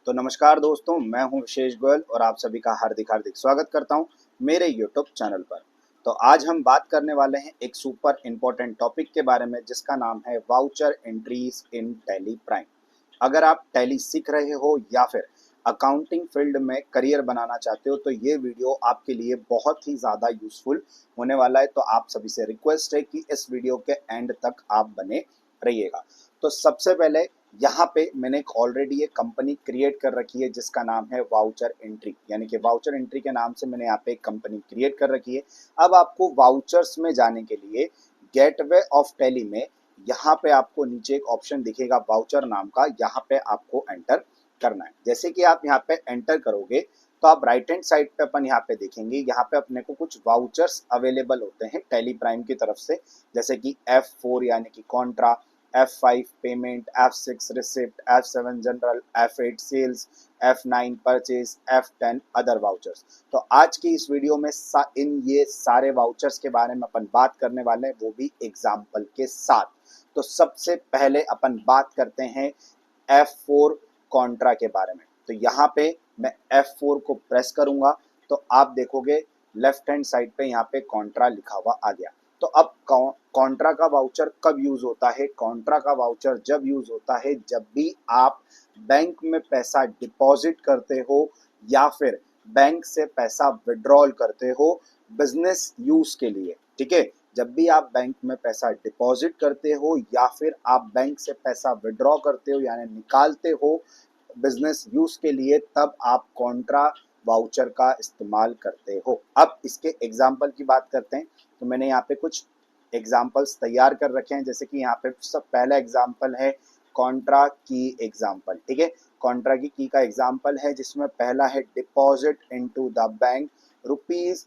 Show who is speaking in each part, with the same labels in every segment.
Speaker 1: तो नमस्कार दोस्तों, मैं हूं विशेष गोयल और आप सभी का हार्दिक हार्दिक स्वागत करता हूं मेरे यूट्यूब चैनल पर। तो आज हम बात करने वाले हैं एक सुपर इम्पोर्टेंट टॉपिक के बारे में जिसका नाम है voucher entries in tally prime. अगर आप टैली सीख रहे हो या फिर अकाउंटिंग फील्ड में करियर बनाना चाहते हो तो ये वीडियो आपके लिए बहुत ही ज़्यादा यूजफुल होने वाला है। तो आप सभी से रिक्वेस्ट है कि इस वीडियो के एंड तक आप बने रहिएगा। तो सबसे पहले यहाँ पे मैंने ऑलरेडी एक कंपनी क्रिएट कर रखी है जिसका नाम है वाउचर एंट्री, यानी कि वाउचर एंट्री के नाम से मैंने यहाँ पे एक कंपनी क्रिएट कर रखी है। अब आपको वाउचर्स में जाने के लिए गेटवे ऑफ टैली में यहाँ पे आपको नीचे एक ऑप्शन दिखेगा वाउचर नाम का, यहाँ पे आपको एंटर करना है। जैसे कि आप यहाँ पे एंटर करोगे तो आप राइट हैंड साइड पे अपन यहाँ पे देखेंगे, यहाँ पे अपने को कुछ वाउचर्स अवेलेबल होते हैं टैली प्राइम की तरफ से, जैसे कि F4 यानी कि contra, F5 payment, F6 receipt, F7 journal, F8 sales, F9 purchase, F10 other vouchers. तो आज की इस वीडियो में इन ये सारे वाउचर्स के बारे में अपन बात करने वाले हैं, वो भी एग्जाम्पल के साथ। तो सबसे पहले अपन बात करते हैं F4 कॉन्ट्रा के बारे में। तो यहाँ पे मैं F4 को प्रेस करूंगा तो आप देखोगे लेफ्ट हैंड साइड पे यहाँ पे कॉन्ट्रा लिखा हुआ आ गया। तो अब कॉन्ट्रा का वाउचर कब यूज होता है? कॉन्ट्रा का वाउचर जब यूज होता है जब भी आप बैंक में पैसा डिपॉजिट करते हो या फिर बैंक से पैसा विड्रॉल करते हो बिजनेस यूज के लिए। ठीक है, जब भी आप बैंक में पैसा डिपॉजिट करते हो या फिर आप बैंक से पैसा विड्रॉ करते हो यानी निकालते हो बिजनेस यूज के लिए, तब आप कॉन्ट्रा वाउचर का इस्तेमाल करते हो। अब इसके एग्जाम्पल की बात करते हैं। तो मैंने यहाँ पे कुछ एग्जाम्पल्स तैयार कर रखे हैं, जैसे कि यहाँ पे सब पहला एग्जाम्पल है कॉन्ट्रा की एग्जाम्पल। ठीक है, कॉन्ट्रा की का एग्जाम्पल है जिसमें पहला है deposit into the bank rupees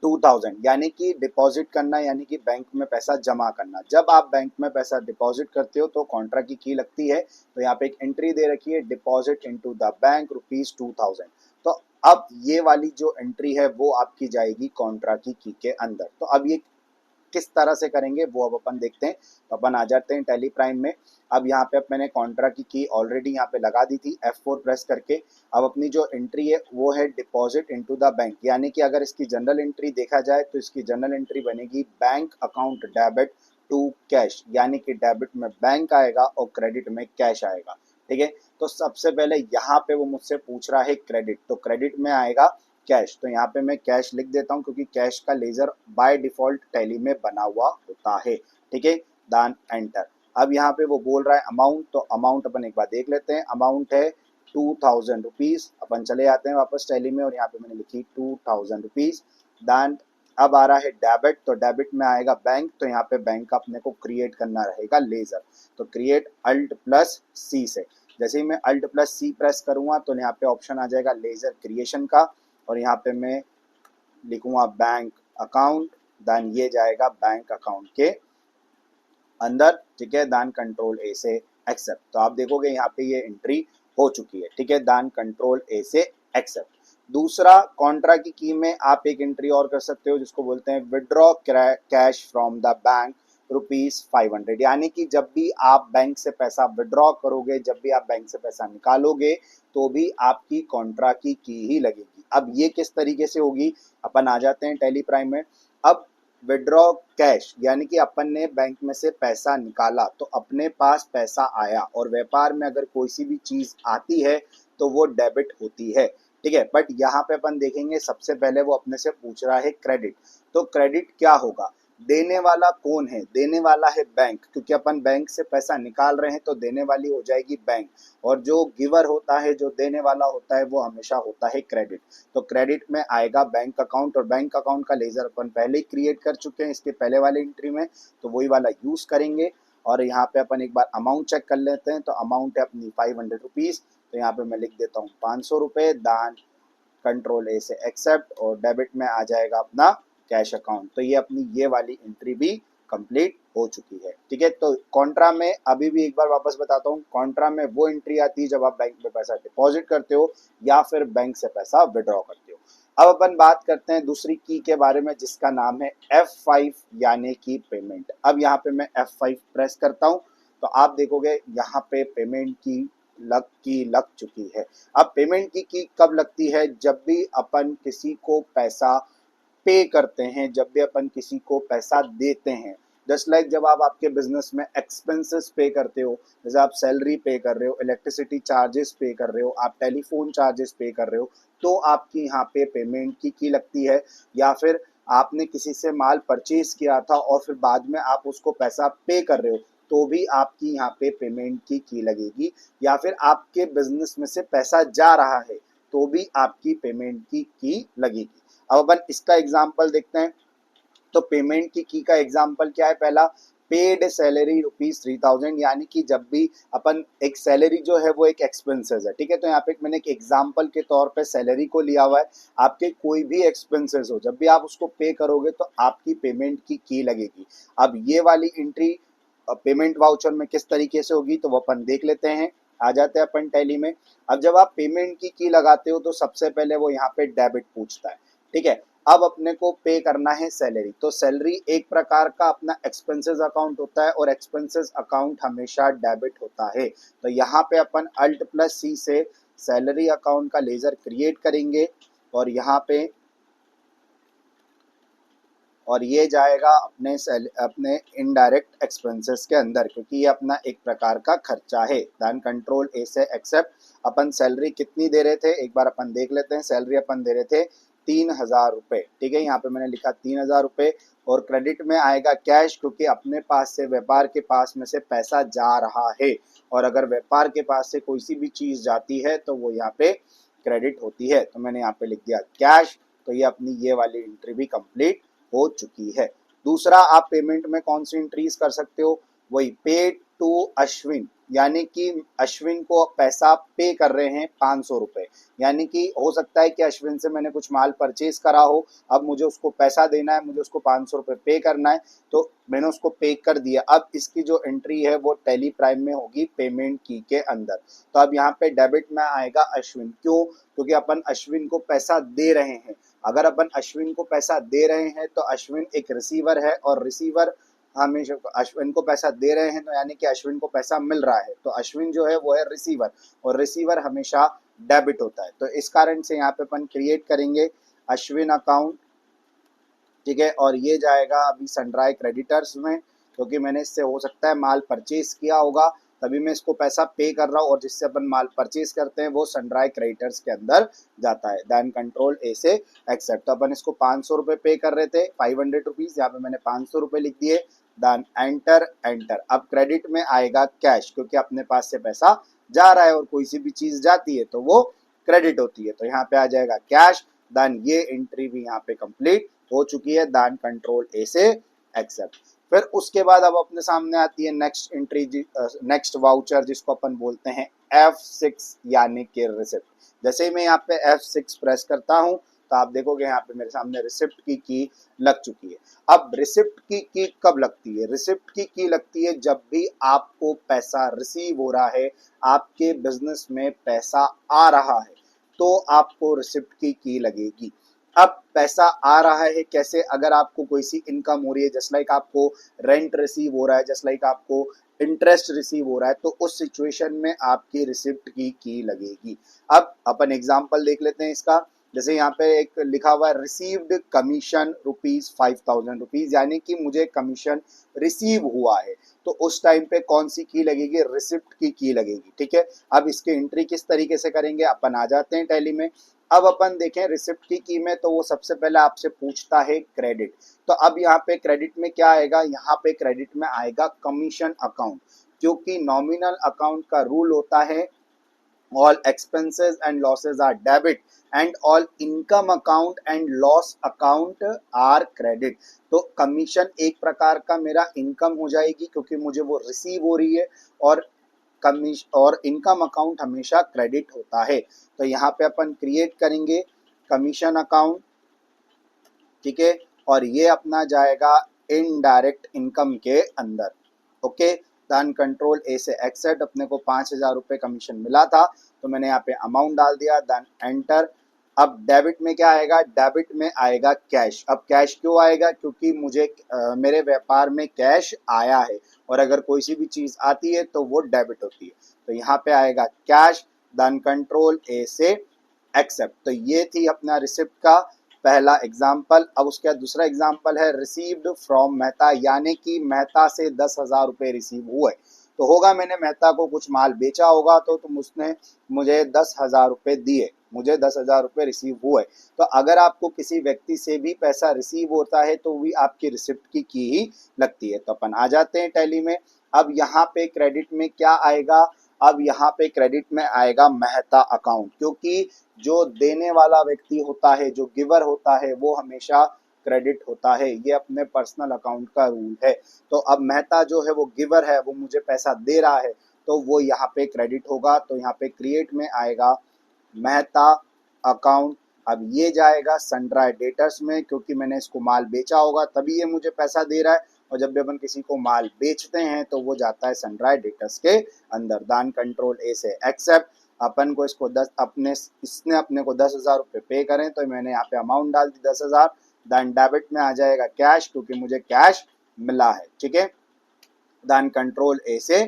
Speaker 1: 2000, यानी कि डिपॉजिट करना यानी कि बैंक में पैसा जमा करना। जब आप बैंक में पैसा डिपॉजिट करते हो तो कॉन्ट्रा की लगती है। तो यहाँ पे एक एंट्री दे रखी है deposit into the bank rupees 2000। तो अब ये वाली जो एंट्री है वो आपकी जाएगी कॉन्ट्रा की के अंदर। तो अब ये किस तरह से करेंगे वो अब अपन देखते हैं। तो अपन आ जाते हैं टैली प्राइम में। अब यहाँ पे मैंने कॉन्ट्रा की ऑलरेडी यहाँ पे लगा दी थी F4 प्रेस करके। अब अपनी जो एंट्री है वो है डिपॉजिट इनटू द बैंक, यानी कि अगर इसकी जनरल एंट्री देखा जाए तो इसकी जनरल एंट्री बनेगी bank account debit to cash, यानी कि डेबिट में बैंक आएगा और क्रेडिट में कैश आएगा। ठीक है, तो सबसे पहले यहाँ पे वो मुझसे पूछ रहा है क्रेडिट, तो क्रेडिट में आएगा कैश। तो यहाँ पे मैं कैश लिख देता हूँ क्योंकि कैश का लेजर बाय डिफॉल्ट टैली में बना हुआ होता है। ठीक है, दान एंटर। अब यहाँ पे वो बोल रहा है अमाउंट, तो अमाउंट अपन एक बार देख लेते हैं। अमाउंट है 2000 रुपीज। अपन चले जाते हैं वापस टैली में और यहाँ पे मैंने लिखी 2000 रुपीज। दान अब आ रहा है डेबिट, तो डेबिट में आएगा बैंक। तो यहाँ पे बैंक का अपने को क्रिएट करना रहेगा लेजर, तो क्रिएट अल्ट प्लस सी से। जैसे ही मैं अल्ट प्लस सी प्रेस करूंगा तो यहाँ पे ऑप्शन आ जाएगा लेजर क्रिएशन का, और यहाँ पे मैं लिखूंगा बैंक अकाउंट। देन ये जाएगा बैंक अकाउंट के अंदर। ठीक है, दान कंट्रोल ए से एक्सेप्ट। तो आप देखोगे यहाँ पे ये एंट्री हो चुकी है। ठीक है, दान कंट्रोल ए से एक्सेप्ट। दूसरा कॉन्ट्रा की में आप एक एंट्री और कर सकते हो जिसको बोलते हैं withdraw cash from the bank rupees 500, यानी कि जब भी आप बैंक से पैसा विड्रॉ करोगे, जब भी आप बैंक से पैसा निकालोगे तो भी आपकी कॉन्ट्रा की ही लगेगी। अब ये किस तरीके से होगी, अपन आ जाते हैं टैली प्राइम में। अब विड्रॉ कैश यानी कि अपन ने बैंक में से पैसा निकाला तो अपने पास पैसा आया, और व्यापार में अगर कोई सी भी चीज आती है तो वो डेबिट होती है। ठीक है, बट यहाँ पे अपन देखेंगे सबसे पहले वो अपने से पूछ रहा है क्रेडिट। तो क्रेडिट क्या होगा, देने वाला कौन है? देने वाला है बैंक, क्योंकि अपन बैंक से पैसा निकाल रहे हैं तो देने वाली हो जाएगी बैंक, और जो गिवर होता है, जो देने वाला होता है, वो हमेशा होता है क्रेडिट। तो क्रेडिट में आएगा बैंक अकाउंट, और बैंक अकाउंट का लेजर अपन पहले ही क्रिएट कर चुके हैं इसके पहले वाले एंट्री में, तो वही वाला यूज करेंगे। और यहाँ पे अपन एक बार अमाउंट चेक कर लेते हैं। तो अमाउंट है अपनी 500 रुपीज। तो यहाँ पे मैं लिख देता हूँ 500 रुपये। दान कंट्रोल ए से एक्सेप्ट, और डेबिट में आ जाएगा अपना कैश अकाउंट। तो ये अपनी ये वाली एंट्री भी कंप्लीट हो चुकी है। ठीक है, तो कॉन्ट्रा में अभी भी एक बार वापस बताता हूँ, कॉन्ट्रा में वो एंट्री आती है जब आप बैंक में पैसा डिपॉजिट करते हो या फिर बैंक से पैसा विड्रॉ करते हो। अब अपन बात करते हैं दूसरी की के बारे में जिसका नाम है F5 यानी कि पेमेंट। अब यहाँ पे मैं F5 प्रेस करता हूँ तो आप देखोगे यहाँ पे पेमेंट की लग चुकी है। अब पेमेंट की कब लगती है? जब भी अपन किसी को पैसा पे करते हैं, जब भी अपन किसी को पैसा देते हैं। जस्ट लाइक जब आप आपके बिजनेस में एक्सपेंसेस पे करते हो, जैसे आप सैलरी पे कर रहे हो, इलेक्ट्रिसिटी चार्जेस पे कर रहे हो, आप टेलीफोन चार्जेस पे कर रहे हो, तो आपकी यहाँ पे पेमेंट की लगती है। या फिर आपने किसी से माल परचेज किया था और फिर बाद में आप उसको पैसा पे कर रहे हो, तो भी आपकी यहाँ पे पेमेंट की लगेगी। या फिर आपके बिजनेस में से पैसा जा रहा है तो भी आपकी पेमेंट की लगेगी। अब अपन इसका एग्जाम्पल देखते हैं। तो पेमेंट की का एग्जाम्पल क्या है? पहला, पेड सैलरी ₹3000, यानी कि जब भी अपन एक सैलरी जो है वो एक एक्सपेंसेस है, ठीक है। तो यहाँ पे मैंने एक एग्जाम्पल के तौर पे सैलरी को लिया हुआ है। आपके कोई भी एक्सपेंसेस हो, जब भी आप उसको पे करोगे तो आपकी पेमेंट की लगेगी। अब ये वाली एंट्री पेमेंट वाउचर में किस तरीके से होगी तो वो अपन देख लेते हैं। आ जाते हैं अपन टैली में। अब जब आप पेमेंट की लगाते हो तो सबसे पहले वो यहाँ पे डेबिट पूछता है, ठीक है। अब अपने को पे करना है सैलरी, तो सैलरी एक प्रकार का अपना एक्सपेंसेस अकाउंट होता है और एक्सपेंसेस अकाउंट हमेशा डेबिट होता है। तो यहाँ पे अपन Alt+C से सैलरी अकाउंट का लेजर क्रिएट करेंगे और यहाँ पे और ये जाएगा अपने इनडायरेक्ट एक्सपेंसेस के अंदर, क्योंकि ये अपना एक प्रकार का खर्चा है। देन Ctrl+A से एक्सेप्ट। अपन सैलरी कितनी दे रहे थे एक बार अपन देख लेते हैं। सैलरी अपन दे रहे थे 3000 रुपये, ठीक है। यहाँ पे मैंने लिखा 3000 रुपये और क्रेडिट में आएगा कैश, क्योंकि अपने पास से व्यापार के पास में से पैसा जा रहा है। और अगर व्यापार के पास से कोई सी भी चीज़ जाती है तो वो यहाँ पे क्रेडिट होती है। तो मैंने यहाँ पे लिख दिया कैश। तो ये अपनी ये वाली एंट्री भी कंप्लीट हो चुकी है। दूसरा, आप पेमेंट में कौन सी एंट्रीज कर सकते हो? वही पेड टू अश्विन, यानी कि अश्विन को पैसा पे कर रहे हैं 500 रुपये। यानी कि हो सकता है कि अश्विन से मैंने कुछ माल परचेज करा हो, अब मुझे उसको पैसा देना है, मुझे उसको 500 रुपये पे करना है, तो मैंने उसको पे कर दिया। अब इसकी जो एंट्री है वो टैली प्राइम में होगी पेमेंट की के अंदर। तो अब यहाँ पे डेबिट में आएगा अश्विन। क्यों? क्योंकि अपन अश्विन को पैसा दे रहे हैं। अगर अपन अश्विन को पैसा दे रहे हैं तो अश्विन एक रिसीवर है, और रिसीवर हमेशा अश्विन को पैसा दे रहे हैं तो यानी कि अश्विन को पैसा मिल रहा है, तो अश्विन जो है वो है रिसीवर, और रिसीवर हमेशा डेबिट होता है। तो इस कारण से यहाँ पे अपन क्रिएट करेंगे अश्विन अकाउंट, ठीक है। और ये जाएगा अभी सनड्राई क्रेडिटर्स में, क्योंकि मैंने इससे हो सकता है माल परचेज किया होगा, तभी मैं इसको पैसा पे कर रहा हूँ, और जिससे अपन माल परचेज करते हैं वो सनड्राई क्रेडिटर्स के अंदर जाता है। देन Ctrl+A से एक्सेप्ट। तो अपन इसको 500 रुपये पे कर रहे थे, 500 रुपीज़, यहाँ पे मैंने 500 रुपये लिख दिए। Then enter enter. अब क्रेडिट में आएगा कैश, क्योंकि अपने पास से पैसा जा रहा है और कोई सी भी चीज़ जाती है तो वो क्रेडिट होती है। तो यहाँ पे आ जाएगा कैश। देन ये एंट्री भी यहाँ पे कंप्लीट हो चुकी है। देन Ctrl+A से एक्सेप्ट। फिर उसके बाद अब अपने सामने आती है नेक्स्ट एंट्री, नेक्स्ट वाउचर, जिसको अपन बोलते हैं F6 यानी कि रिसिप्ट। जैसे ही मैं यहाँ पे F6 प्रेस करता हूँ तो आप देखोगे यहाँ पे मेरे सामने रिसिप्ट की लग चुकी है। अब रिसिप्ट की कब लगती है? रिसिप्ट की लगती है जब भी आपको पैसा रिसीव हो रहा है, आपके बिजनेस में पैसा आ रहा है, तो आपको रिसिप्ट की लगेगी। अब पैसा आ रहा है कैसे? अगर आपको कोई सी इनकम हो रही है, जस्ट लाइक आपको रेंट रिसीव हो रहा है, जस्ट लाइक आपको इंटरेस्ट रिसीव हो रहा है, तो उस सिचुएशन में आपकी रिसिप्ट की लगेगी। अब अपन एग्जांपल देख लेते हैं इसका। जैसे यहाँ पे एक लिखा हुआ है रिसीव्ड कमीशन ₹5000, यानी कि मुझे कमीशन रिसीव हुआ है, तो उस टाइम पे कौन सी की लगेगी? रिसिप्ट की लगेगी, ठीक है। अब इसकी एंट्री किस तरीके से करेंगे? अपन आ जाते हैं टैली में। अब अपन देखें रिसिप्ट की में, तो वो सबसे पहले आपसे पूछता है क्रेडिट। तो अब यहाँ पे क्रेडिट में क्या आएगा? यहाँ पे क्रेडिट में आएगा कमीशन अकाउंट, क्योंकि नॉमिनल अकाउंट का रूल होता है all expenses and losses are debit and all income account and loss account are credit। तो कमीशन एक प्रकार का मेरा इनकम हो जाएगी, क्योंकि मुझे वो रिसीव हो रही है, और और इनकम अकाउंट हमेशा क्रेडिट होता है। तो यहाँ पे अपन क्रिएट करेंगे कमीशन अकाउंट, ठीक है। और ये अपना जाएगा इनडायरेक्ट इनकम के अंदर, ओके। देन Ctrl+A से एक्सेप्ट। अपने को 5000 रुपये कमीशन मिला था, तो मैंने यहाँ पे अमाउंट डाल दिया। Then enter. अब डेबिट में क्या आएगा? डेबिट में आएगा कैश। अब कैश क्यों आएगा? क्योंकि मुझे मेरे व्यापार में कैश आया है, और अगर कोई सी भी चीज़ आती है तो वो डेबिट होती है। तो यहाँ पे आएगा कैश, देन कंट्रोल ए से एक्सेप्ट। तो ये थी अपना रिसिप्ट का पहला एग्जाम्पल। अब उसका दूसरा एग्जाम्पल है रिसीव्ड फ्रॉम मेहता, यानी कि मेहता से 10,000 रुपये रिसीव हुए। तो होगा मैंने मेहता को कुछ माल बेचा होगा, तो तुम उसने मुझे 10,000 रुपये दिए, मुझे 10,000 रुपये रिसीव हुए। तो अगर आपको किसी व्यक्ति से भी पैसा रिसीव होता है तो भी आपकी रिसिप्ट की ही लगती है। तो अपन आ जाते हैं टैली में। अब यहाँ पे क्रेडिट में क्या आएगा, अब यहाँ पे क्रेडिट में आएगा मेहता अकाउंट, क्योंकि जो देने वाला व्यक्ति होता है, जो गिवर होता है, वो हमेशा क्रेडिट होता है। ये अपने पर्सनल अकाउंट का रूल है। तो अब मेहता जो है वो गिवर है, वो मुझे पैसा दे रहा है, तो वो यहाँ पे क्रेडिट होगा। तो यहाँ पे क्रिएट में आएगा मेहता अकाउंट। अब ये जाएगा सनड्राई डेटर्स में, क्योंकि मैंने इसको माल बेचा होगा तभी ये मुझे पैसा दे रहा है। और जब भी अपन किसी को माल बेचते हैं तो वो जाता है सनड्राई डेटर्स के अंदर। दान कंट्रोल ए से एक्सेप्ट। अपन को इसको इसने अपने को 10,000 रुपये पे करें, तो मैंने यहाँ पे अमाउंट डाल दी 10,000। देन डेबिट में आ जाएगा कैश, क्योंकि मुझे कैश मिला है। ठीक है, देन कंट्रोल ए से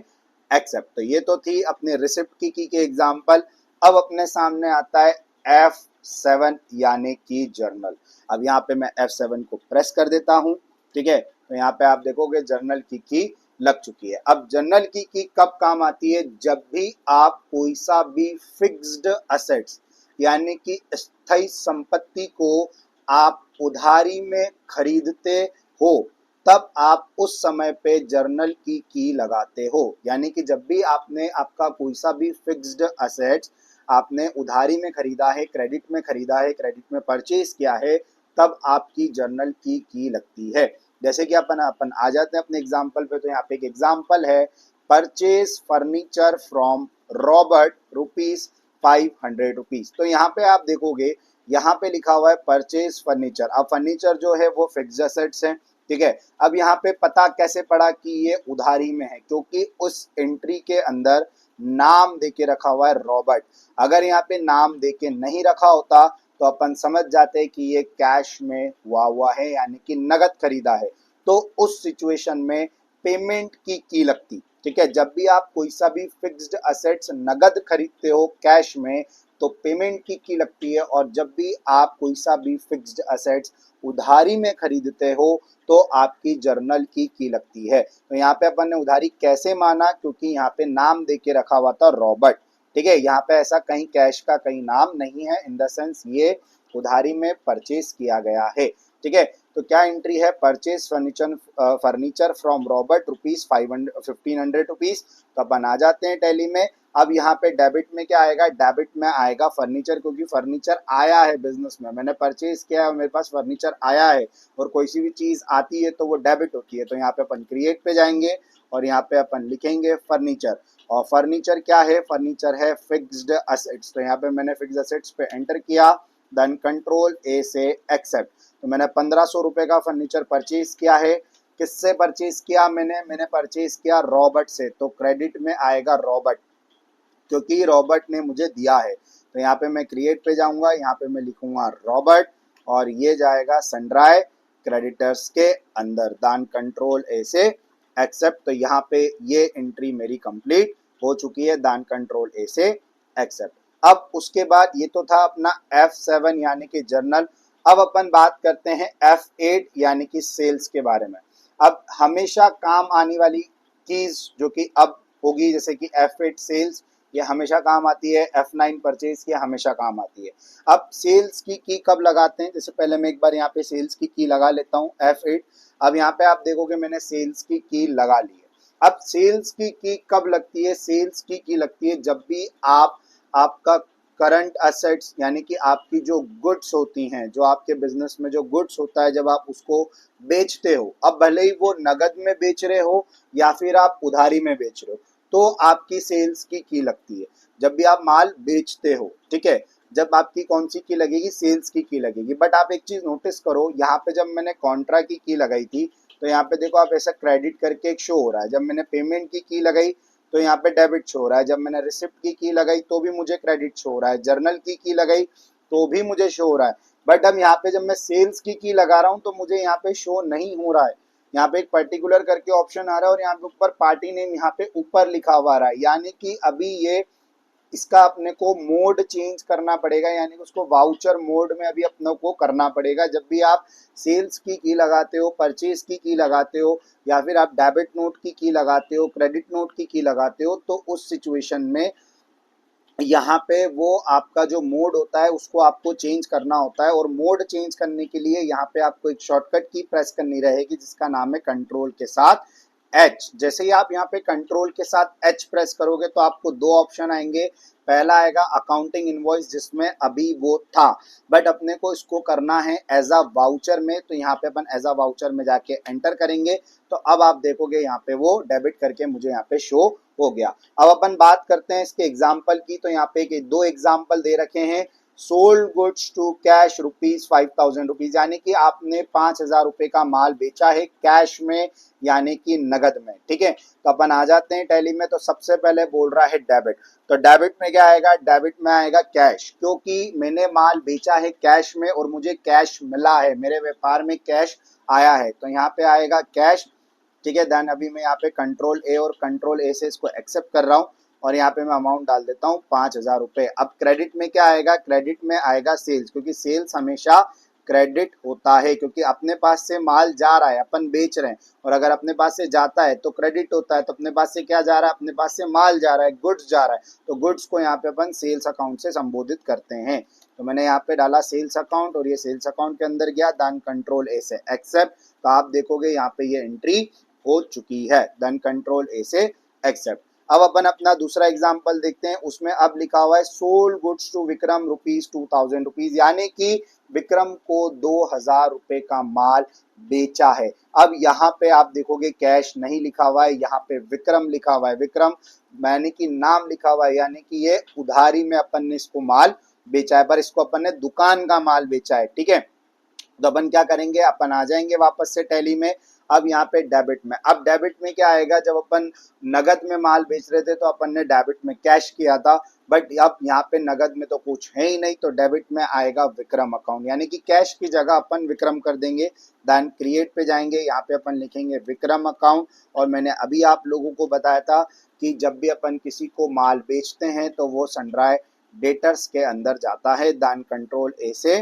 Speaker 1: एक्सेप्ट। तो ये तो थी अपने रिसिप्ट की के एग्जाम्पल। अब अपने सामने आता है F7 यानी कि जर्नल। अब यहाँ पे मैं F7 को प्रेस कर देता हूँ। ठीक है, तो यहाँ पे आप देखोगे जर्नल की लग चुकी है। अब जर्नल की कब काम आती है, जब भी आप कोई सा भी फिक्स्ड असेट्स यानी कि स्थायी संपत्ति को आप उधारी में खरीदते हो, तब आप उस समय पे जर्नल की लगाते हो। यानी कि जब भी आपने आपका कोई सा भी फिक्स्ड असेट्स आपने उधारी में खरीदा है, क्रेडिट में खरीदा है, क्रेडिट में परचेज किया है, तब आपकी जर्नल की लगती है। जैसे कि अपन आ जाते हैं अपने एग्जाम्पल पे। तो यहाँ पे एक एग्जाम्पल है, परचेज फर्नीचर फ्रॉम रॉबर्ट ₹500। तो यहाँ पे आप देखोगे, यहाँ पे लिखा हुआ है परचेज फर्नीचर। अब फर्नीचर जो है वो फिक्स्ड असेट्स है। ठीक है, अब यहाँ पे पता कैसे पड़ा कि ये उधारी में है, क्योंकि उस एंट्री के अंदर नाम देके रखा हुआ है रॉबर्ट। अगर यहाँ पे नाम देके नहीं रखा होता तो अपन समझ जाते कि ये कैश में हुआ है, यानी कि नगद खरीदा है। तो उस सिचुएशन में पेमेंट की लगती। ठीक है, जब भी आप कोई सा भी फिक्स्ड असेट्स नगद खरीदते हो कैश में, तो पेमेंट की लगती है। और जब भी आप कोई सा भी फिक्स्ड असेट्स उधारी में खरीदते हो तो आपकी जर्नल की लगती है। तो यहाँ पे अपन ने उधारी कैसे माना, क्योंकि यहाँ पे नाम देके रखा हुआ था रॉबर्ट। ठीक है, यहाँ पे ऐसा कहीं कैश का कहीं नाम नहीं है, इन द सेंस ये उधारी में परचेज किया गया है। ठीक है, तो क्या एंट्री है, परचेज फर्नीचर फ्रॉम रॉबर्ट ₹1500। तो अपन आ जाते हैं टैली में। अब यहाँ पे डेबिट में क्या आएगा, डेबिट में आएगा फर्नीचर, क्योंकि फर्नीचर आया है बिजनेस में, मैंने परचेज किया है, मेरे पास फर्नीचर आया है। और कोई सी भी चीज आती है तो वो डेबिट होती है। तो यहाँ पे अपन क्रिएट पे जाएंगे और यहाँ पे अपन लिखेंगे फर्नीचर। और फर्नीचर क्या है, फर्नीचर है फिक्स्ड असेट्स। तो यहाँ पे मैंने फिक्स्ड असेट्स पे एंटर किया, देन कंट्रोल ए से एक्सेप्ट। तो मैंने 1500 रुपए का फर्नीचर परचेज किया है। किससे परचेज किया मैंने परचेज किया रॉबर्ट से। तो क्रेडिट में आएगा रॉबर्ट, क्योंकि रॉबर्ट ने मुझे दिया है। तो यहाँ पे मैं क्रिएट पे जाऊंगा, यहाँ पे मैं लिखूंगा रॉबर्ट और ये जाएगा सनड्राई क्रेडिटर्स के अंदर। दान कंट्रोल ए से एक्सेप्ट। तो यहाँ पे ये एंट्री मेरी कंप्लीट हो चुकी है, दान कंट्रोल ए से एक्सेप्ट। अब उसके बाद ये तो था अपना F7 यानी कि जर्नल। अब अपन बात करते हैं F8 यानी कि सेल्स के बारे में। अब हमेशा काम आने वाली चीज जो कि अब होगी, जैसे कि F8 सेल्स, ये हमेशा काम आती है। F9 परचेज की हमेशा काम आती है। अब सेल्स की कब लगाते हैं, जैसे पहले मैं एक बार यहाँ पे सेल्स की लगा लेता हूँ F8। अब यहाँ पे आप देखोगे मैंने सेल्स की लगा ली है। अब सेल्स की कब लगती है, सेल्स की लगती है जब भी आपका करंट असेट्स यानी कि आपकी जो गुड्स होती हैं, जो आपके बिजनेस में जो गुड्स होता है, जब आप उसको बेचते हो, अब भले ही वो नगद में बेच रहे हो या फिर आप उधारी में बेच रहे हो, तो आपकी सेल्स की लगती है जब भी आप माल बेचते हो। ठीक है, जब आपकी कौन सी की लगेगी, सेल्स की लगेगी। बट आप एक चीज नोटिस करो, यहाँ पे जब मैंने कॉन्ट्रा की लगाई थी तो यहाँ पे देखो आप ऐसा क्रेडिट करके एक शो हो रहा है। जब मैंने पेमेंट की लगाई तो यहाँ पे डेबिट शो हो रहा है। जब मैंने रिसिप्ट की लगाई तो भी मुझे क्रेडिट शो हो रहा है। जर्नल की लगाई तो भी मुझे शो हो रहा है। बट अब यहाँ पे जब मैं सेल्स की लगा रहा हूँ तो मुझे यहाँ पे शो नहीं हो रहा है। यहाँ पे एक पर्टिकुलर करके ऑप्शन आ रहा है और यहाँ पे ऊपर पार्टी नेम यहाँ पे ऊपर लिखा हुआ आ रहा है, यानी कि अभी ये इसका अपने को मोड चेंज करना पड़ेगा, यानी कि उसको वाउचर मोड में अभी अपने को करना पड़ेगा। जब भी आप सेल्स की लगाते हो, परचेज की लगाते हो, या फिर आप डेबिट नोट की लगाते हो, क्रेडिट नोट की लगाते हो, तो उस सिचुएशन में यहाँ पे वो आपका जो मोड होता है उसको आपको चेंज करना होता है। और मोड चेंज करने के लिए यहाँ पे आपको एक शॉर्टकट की प्रेस करनी रहेगी जिसका नाम है कंट्रोल के साथ एच। जैसे ही आप यहाँ पे कंट्रोल के साथ एच प्रेस करोगे तो आपको दो ऑप्शन आएंगे। पहला आएगा अकाउंटिंग इनवॉइस, जिसमें अभी वो था, बट अपने को इसको करना है एज अ वाउचर में, तो यहाँ पे अपन एज अ वाउचर में जाके एंटर करेंगे तो अब आप देखोगे यहाँ पे वो डेबिट करके मुझे यहाँ पे शो हो गया। अब अपन बात करते हैं इसके एग्जाम्पल की, तो यहाँ पे दो एग्जाम्पल दे रखे हैं। सोल्ड गुड्स टू कैश ₹5,000, यानी कि आपने 5,000 रुपए का माल बेचा है कैश में, यानी कि नगद में। ठीक है, तो अपन आ जाते हैं टैली में। तो सबसे पहले बोल रहा है डेबिट, तो डेबिट में क्या आएगा? डेबिट में आएगा कैश, क्योंकि मैंने माल बेचा है कैश में और मुझे कैश मिला है, मेरे व्यापार में कैश आया है, तो यहाँ पे आएगा कैश। ठीक है, देन अभी मैं यहाँ पे कंट्रोल ए और कंट्रोल ए से इसको एक्सेप्ट कर रहा हूँ और यहाँ पे मैं अमाउंट डाल देता हूँ 5,000 रुपए। अब क्रेडिट में क्या आएगा? क्रेडिट में आएगा सेल्स, क्योंकि सेल्स हमेशा क्रेडिट होता है, क्योंकि अपने पास से माल जा रहा है, अपन बेच रहे हैं, और अगर अपने पास से जाता है तो क्रेडिट होता है। तो अपने पास से क्या जा रहा है? अपने पास से माल जा रहा है, गुड्स जा रहा है, तो गुड्स को यहाँ पे अपन सेल्स अकाउंट से संबोधित करते हैं। तो मैंने यहाँ पे डाला सेल्स अकाउंट और ये सेल्स अकाउंट के अंदर गया, देन कंट्रोल ए से एक्सेप्ट। तो आप देखोगे यहाँ पे ये एंट्री हो चुकी है, देन कंट्रोल ए से एक्सेप्ट। अब अपन अपना दूसरा एग्जांपल देखते हैं, उसमें अब लिखा हुआ है सोल्ड गुड्स टू विक्रम ₹2,000, यानी कि विक्रम को 2,000 रुपए का माल बेचा है। अब यहाँ पे आप देखोगे कैश नहीं लिखा हुआ है, यहाँ पे विक्रम लिखा हुआ है। विक्रम यानी कि नाम लिखा हुआ है, यानी कि ये उधारी में अपन ने इसको माल बेचा है, पर इसको अपन ने दुकान का माल बेचा है। ठीक है, तो अपन क्या करेंगे? अपन आ जाएंगे वापस से टैली में। अब यहाँ पे डेबिट में, अब डेबिट में क्या आएगा? जब अपन नगद में माल बेच रहे थे तो अपन ने डेबिट में कैश किया था, बट अब यहाँ पे नगद में तो कुछ है ही नहीं, तो डेबिट में आएगा विक्रम अकाउंट, यानी कि कैश की जगह अपन विक्रम कर देंगे। देन क्रिएट पे जाएंगे, यहाँ पे अपन लिखेंगे विक्रम अकाउंट। और मैंने अभी आप लोगों को बताया था कि जब भी अपन किसी को माल बेचते हैं तो वो सनड्राई डेटर्स के अंदर जाता है, देन कंट्रोल ए से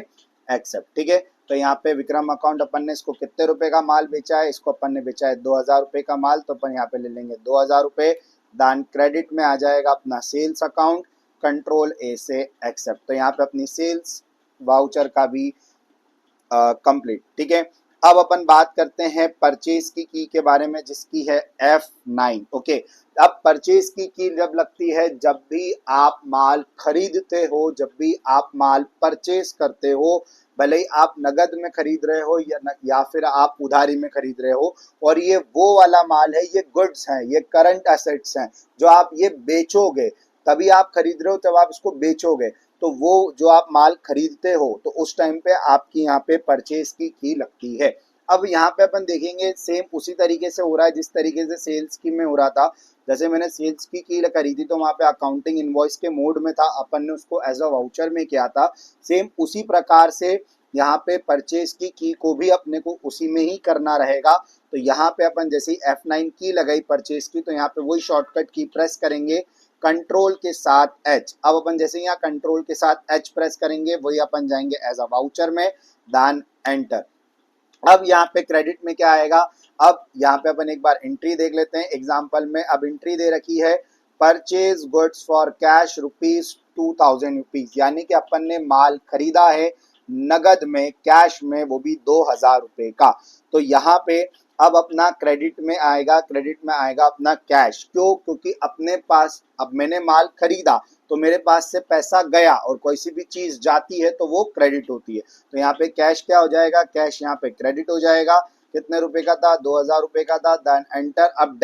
Speaker 1: एक्सेप्ट। ठीक है, तो यहाँ पे विक्रम अकाउंट अपन ने इसको कितने रुपए का माल बेचा है? इसको अपन ने बेचा है 2,000 रुपए का माल, तो अपन यहाँ पे ले लेंगे 2,000 रुपए। दान क्रेडिट में आ जाएगा अपना सेल्स अकाउंट, कंट्रोल ए से एक्सेप्ट। तो यहाँ पे अपनी सेल्स वाउचर का भी कंप्लीट। ठीक है, अब अपन बात करते हैं परचेज की के बारे में, जिसकी है F9। ओके, अब परचेज की जब लगती है जब भी आप माल खरीदते हो, जब भी आप माल परचेज करते हो, भले ही आप नगद में खरीद रहे हो या फिर आप उधारी में खरीद रहे हो, और ये वो वाला माल है, ये गुड्स हैं, ये करंट एसेट्स हैं जो आप ये बेचोगे, तभी आप खरीद रहे हो, तब आप इसको बेचोगे, तो वो जो आप माल खरीदते हो तो उस टाइम पे आपकी यहाँ पे परचेज की लगती है। अब यहाँ पे अपन देखेंगे सेम उसी तरीके से हो रहा है जिस तरीके से सेल्स की में हो रहा था। जैसे मैंने सेल्स की करी थी तो वहाँ पे अकाउंटिंग इनवॉइस के मोड में था, अपन ने उसको एज अ वाउचर में किया था। सेम उसी प्रकार से यहाँ पे परचेज की को भी अपने को उसी में ही करना रहेगा। तो यहाँ पे अपन जैसे ही F9 की लगाई परचेज की, तो यहाँ पे वही शॉर्टकट की प्रेस करेंगे कंट्रोल के साथ एच। अब अपन जैसे यहाँ कंट्रोल के साथ एच प्रेस करेंगे, वही अपन जाएंगे एज अ वाउचर में, दान एंटर। अब यहाँ पे क्रेडिट में क्या आएगा? अब यहाँ पे अपन एक बार एंट्री देख लेते हैं एग्जांपल में। अब एंट्री दे रखी है परचेज गुड्स फॉर कैश ₹2,000, यानी कि अपन ने माल खरीदा है नगद में, कैश में, वो भी 2,000 रुपए का। तो यहाँ पे अब अपना क्रेडिट में आएगा, क्रेडिट में आएगा अपना कैश। क्यों? क्योंकि अपने पास अब मैंने माल खरीदा तो मेरे पास से पैसा गया, और कोई सी भी चीज जाती है तो वो क्रेडिट होती है। तो यहाँ पे कैश क्या हो जाएगा? कैश यहाँ पे क्रेडिट हो जाएगा। कितने रुपए का था? 2,000 रुपए का था, देन एंटर। अब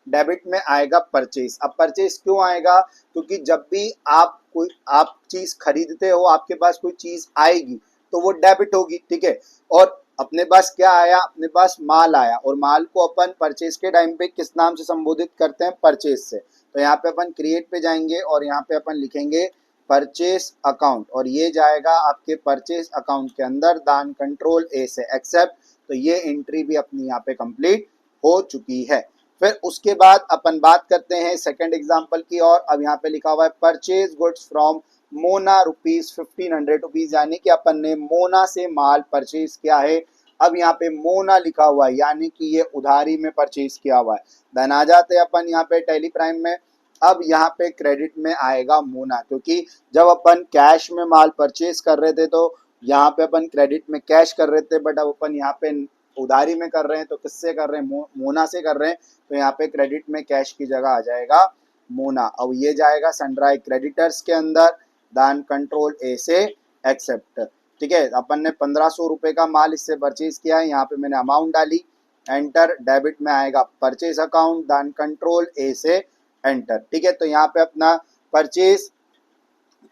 Speaker 1: डेबिट में आएगा परचेज। अब परचेज क्यों आएगा? क्योंकि जब भी आप चीज खरीदते हो, आपके पास कोई चीज आएगी तो वो डेबिट होगी। ठीक है, और अपने पास क्या आया? अपने पास माल आया, और माल को अपन परचेज के टाइम पे किस नाम से संबोधित करते हैं? परचेज से। तो यहाँ पे अपन क्रिएट पे जाएंगे और यहाँ पे अपन लिखेंगे परचेज अकाउंट, और ये जाएगा आपके परचेज अकाउंट के अंदर, दान कंट्रोल ए से एक्सेप्ट। तो ये एंट्री भी अपनी यहाँ पे कंप्लीट हो चुकी है। फिर उसके बाद अपन बात करते हैं सेकंड एग्जांपल की और। अब यहाँ पे लिखा हुआ है परचेज गुड्स फ्रॉम मोना ₹1500, यानी कि अपन ने मोना से माल परचेज किया है। अब यहाँ पे मोना लिखा हुआ है यानी कि ये उधारी में परचेज किया हुआ है। देन आ जाते हैं अपन यहाँ पे टेली प्राइम में। अब यहाँ पे क्रेडिट में आएगा मोना, क्योंकि जब अपन कैश में माल परचेज कर रहे थे तो यहाँ पे अपन क्रेडिट में कैश कर रहे थे, बट अब अपन यहाँ पे उधारी में कर रहे हैं तो किससे कर रहे हैं, मोना से कर रहे हैं, तो यहाँ पे क्रेडिट में कैश की जगह आ जाएगा मोना। अब ये जाएगा सनड्राई क्रेडिटर्स के अंदर, दान कंट्रोल ए से एक्सेप्ट। ठीक है, अपन ने 1500 रुपए का माल इससे परचेज किया है, यहाँ पे मैंने अमाउंट डाली, एंटर। डेबिट में आएगा परचेज अकाउंट, दान कंट्रोल ए से एंटर। ठीक है, तो यहाँ पे अपना परचेज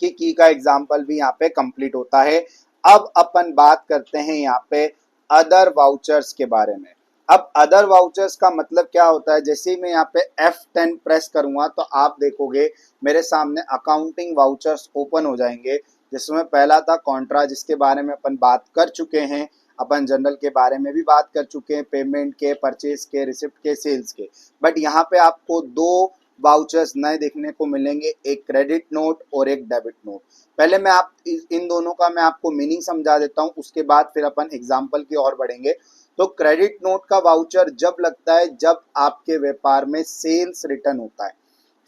Speaker 1: की का एग्जाम्पल भी यहाँ पे कंप्लीट होता है। अब अपन बात करते हैं यहाँ पे अदर वाउचर्स के बारे में। अब अदर वाउचर्स का मतलब क्या होता है, जैसे ही मैं यहाँ पे F10 प्रेस करूंगा तो आप देखोगे मेरे सामने अकाउंटिंग वाउचर्स ओपन हो जाएंगे, जिसमें पहला था कॉन्ट्रा, जिसके बारे में अपन बात कर चुके हैं। अपन जनरल के बारे में भी बात कर चुके हैं, पेमेंट के, परचेज के, रिसिप्ट के, सेल्स के। बट यहाँ पे आपको दो वाउचर्स नए देखने को मिलेंगे, एक क्रेडिट नोट और एक डेबिट नोट। पहले मैं इन दोनों का मैं आपको मीनिंग समझा देता हूँ, उसके बाद फिर अपन एग्जाम्पल की ओर बढ़ेंगे। तो क्रेडिट नोट का वाउचर जब लगता है जब आपके व्यापार में सेल्स रिटर्न होता है।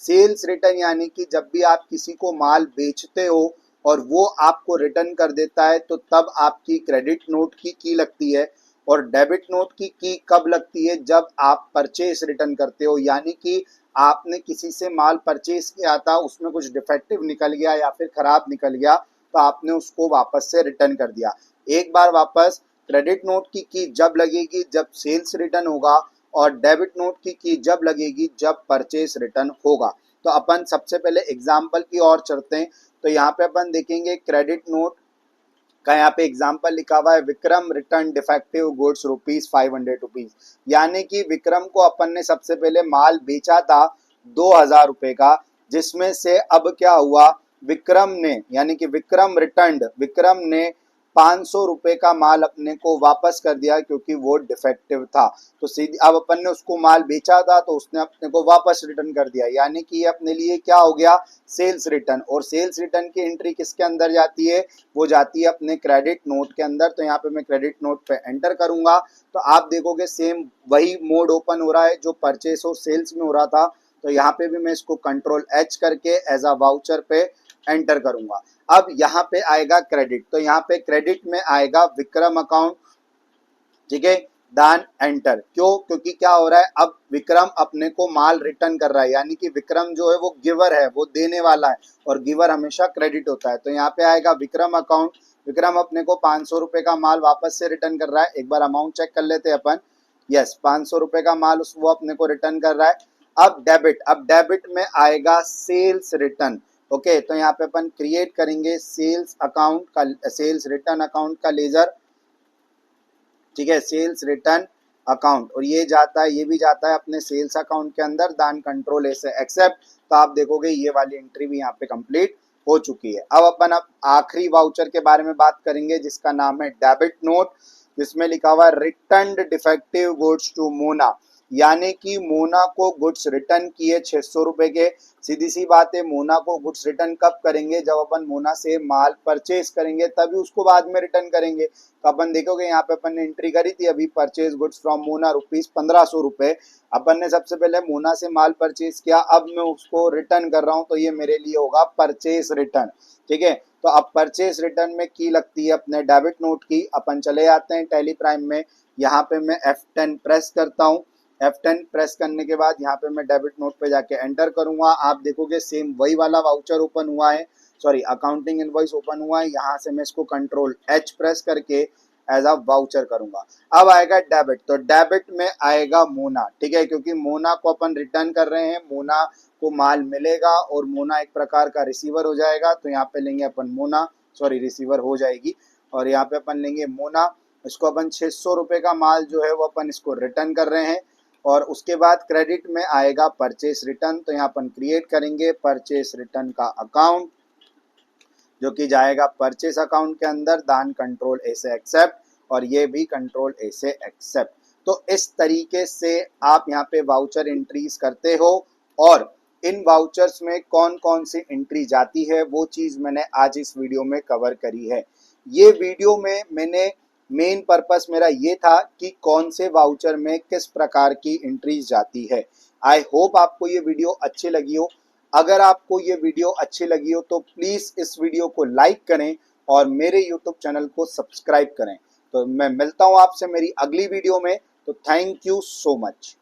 Speaker 1: सेल्स रिटर्न यानी कि जब भी आप किसी को माल बेचते हो और वो आपको रिटर्न कर देता है, तो तब आपकी क्रेडिट नोट की लगती है। और डेबिट नोट की कब लगती है, जब आप परचेस रिटर्न करते हो, यानी कि आपने किसी से माल परचेज किया था, उसमें कुछ डिफेक्टिव निकल गया या फिर खराब निकल गया, तो आपने उसको वापस से रिटर्न कर दिया। एक बार वापस क्रेडिट नोट की जब लगेगी जब सेल्स रिटर्न होगा, और डेबिट नोट की जब लगेगी जब परचेस रिटर्न होगा। तो अपन सबसे पहले एग्जाम्पल की ओर चलते हैं। तो यहाँ पे अपन देखेंगे क्रेडिट नोट का यहाँ पे एग्जाम्पल लिखा हुआ है, विक्रम रिटर्न डिफेक्टिव गुड्स ₹500, यानी कि विक्रम को अपन ने सबसे पहले माल बेचा था 2000 रुपए का, जिसमें से अब क्या हुआ, विक्रम ने यानी कि विक्रम ने 500 रुपए का माल अपने को वापस कर दिया, क्योंकि वो डिफेक्टिव था। तो सीधी अब अपन ने उसको माल बेचा था तो उसने अपने को वापस रिटर्न कर दिया, यानी कि ये अपने लिए क्या हो गया, सेल्स रिटर्न। और सेल्स रिटर्न की एंट्री किसके अंदर जाती है, वो जाती है अपने क्रेडिट नोट के अंदर। तो यहाँ पे मैं क्रेडिट नोट पे एंटर करूंगा तो आप देखोगे सेम वही मोड ओपन हो रहा है जो परचेस और सेल्स में हो रहा था। तो यहाँ पे भी मैं इसको कंट्रोल H करके एज अ वाउचर पे एंटर करूंगा। अब यहाँ पे आएगा क्रेडिट, तो यहाँ पे क्रेडिट में आएगा विक्रम अकाउंट। ठीक है, दान एंटर। क्यों, क्योंकि क्या हो रहा है, अब विक्रम अपने को माल रिटर्न कर रहा है, यानी कि विक्रम जो है वो गिवर है, वो देने वाला है, और गिवर हमेशा क्रेडिट होता है। तो यहाँ पे आएगा विक्रम अकाउंट। विक्रम अपने को 500 रुपए का माल वापस से रिटर्न कर रहा है। एक बार अमाउंट चेक कर लेते हैं अपन। यस, 500 रुपए का माल वो अपने को रिटर्न कर रहा है। अब डेबिट में आएगा सेल्स रिटर्न। ओके, तो यहाँ पे अपन क्रिएट करेंगे सेल्स अकाउंट का, सेल्स रिटर्न अकाउंट का लेजर। ठीक है, सेल्स रिटर्न अकाउंट, और ये जाता है, ये भी जाता है अपने सेल्स अकाउंट के अंदर, दान कंट्रोल ऐसे एक्सेप्ट। तो आप देखोगे ये वाली एंट्री भी यहाँ पे कंप्लीट हो चुकी है। अब आखिरी वाउचर के बारे में बात करेंगे, जिसका नाम है डेबिट नोट, जिसमें लिखा हुआ है return defective goods to Mona, यानी कि मोना को गुड्स रिटर्न किए 600 रुपए के। सीधी सी बात है, मोना को गुड्स रिटर्न कब करेंगे, जब अपन मोना से माल परचेज करेंगे तभी उसको बाद में रिटर्न करेंगे। तो अपन देखोगे यहाँ पे अपन ने एंट्री करी थी अभी, परचेज गुड्स फ्रॉम मोना ₹1500। अपन ने सबसे पहले मोना से माल परचेज किया, अब मैं उसको रिटर्न कर रहा हूँ, तो ये मेरे लिए होगा परचेज रिटर्न। ठीक है, तो अब परचेज रिटर्न में की लगती है अपने डेबिट नोट की। अपन चले आते हैं टेली प्राइम में। यहाँ पे मैं F10 प्रेस करता हूँ। F10 प्रेस करने के बाद यहाँ पे मैं डेबिट नोट पे जाके एंटर करूंगा। आप देखोगे सेम वही वाला वाउचर ओपन हुआ है, सॉरी अकाउंटिंग इनवॉइस ओपन हुआ है। यहाँ से मैं इसको कंट्रोल H प्रेस करके एज अ वाउचर करूंगा। अब आएगा डेबिट, तो डेबिट में आएगा मोना। ठीक है, क्योंकि मोना को अपन रिटर्न कर रहे हैं, मोना को माल मिलेगा और मोना एक प्रकार का रिसीवर हो जाएगा। तो यहाँ पे लेंगे अपन मोना, सॉरी रिसीवर हो जाएगी, और यहाँ पे अपन लेंगे मोना। इसको अपन 600 रुपए का माल जो है वो अपन इसको रिटर्न कर रहे हैं। और उसके बाद क्रेडिट में आएगा परचेस रिटर्न। तो यहाँ अपन क्रिएट करेंगे परचेस रिटर्न का अकाउंट, जो कि जाएगा परचेस अकाउंट के अंदर, दान कंट्रोल ऐसे एक्सेप्ट। और ये भी कंट्रोल ए से एक्सेप्ट। तो इस तरीके से आप यहाँ पे वाउचर एंट्रीज करते हो और इन वाउचर्स में कौन कौन सी एंट्री जाती है वो चीज़ मैंने आज इस वीडियो में कवर करी है। ये वीडियो में मैंने मेन पर्पस मेरा ये था कि कौन से वाउचर में किस प्रकार की एंट्रीज जाती है। आई होप आपको ये वीडियो अच्छी लगी हो। अगर आपको ये वीडियो अच्छी लगी हो तो प्लीज़ इस वीडियो को लाइक करें और मेरे यूट्यूब चैनल को सब्सक्राइब करें। तो मैं मिलता हूँ आपसे मेरी अगली वीडियो में। तो थैंक यू सो मच।